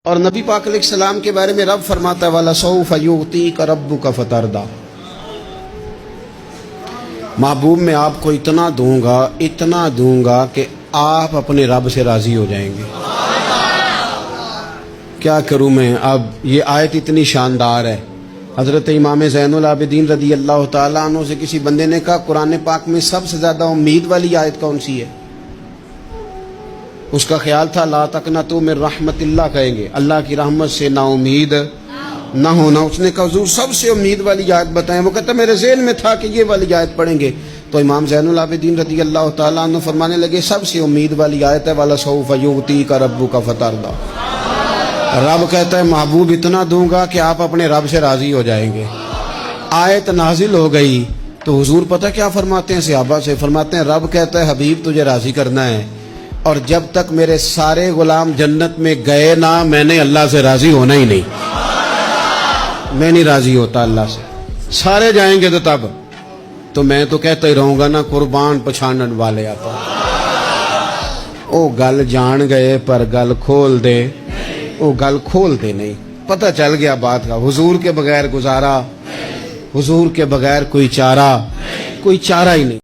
اور نبی پاک علیہ السلام کے بارے میں رب فرماتا ہے وَلَسَوْفَ يُعْطِيكَ رَبُّكَ فَتَرْضَىٰ، محبوب میں آپ کو اتنا دوں گا کہ آپ اپنے رب سے راضی ہو جائیں گے۔ کیا کروں میں؟ اب یہ آیت اتنی شاندار ہے۔ حضرت امام زین العابدین رضی اللہ تعالیٰ عنہ سے کسی بندے نے کہا قرآن پاک میں سب سے زیادہ امید والی آیت کون سی ہے؟ اس کا خیال تھا لا تقنطوا من رحمت اللہ کہیں گے، اللہ کی رحمت سے نا امید نہ ہونا۔ اس نے کہا حضور سب سے امید والی آیت بتائیں۔ وہ کہتا میرے ذہن میں تھا کہ یہ والی آیت پڑھیں گے۔ تو امام زین العابدین رضی اللہ تعالیٰ عنہ فرمانے لگے سب سے امید والی آیت ہے وَلَسَوْفَ يُعْطِيكَ رَبُّكَ فَتَرْضَىٰ۔ رب کہتا ہے محبوب اتنا دوں گا کہ آپ اپنے رب سے راضی ہو جائیں گے۔ آیت نازل ہو گئی تو حضور پتہ کیا فرماتے ہیں صحابہ سے؟ فرماتے ہیں رب کہتا ہے حبیب تجھے راضی کرنا ہے، اور جب تک میرے سارے غلام جنت میں گئے نہ میں نے اللہ سے راضی ہونا ہی نہیں۔ میں نہیں راضی ہوتا اللہ سے، سارے جائیں گے تو میں تو کہتا ہی رہوں گا نا قربان پچھانن والے آتا۔ او گل جان گئے پر گل کھول دے، وہ گل کھولتے نہیں۔ پتہ چل گیا بات کا، حضور کے بغیر گزارا، حضور کے بغیر کوئی چارہ ہی نہیں۔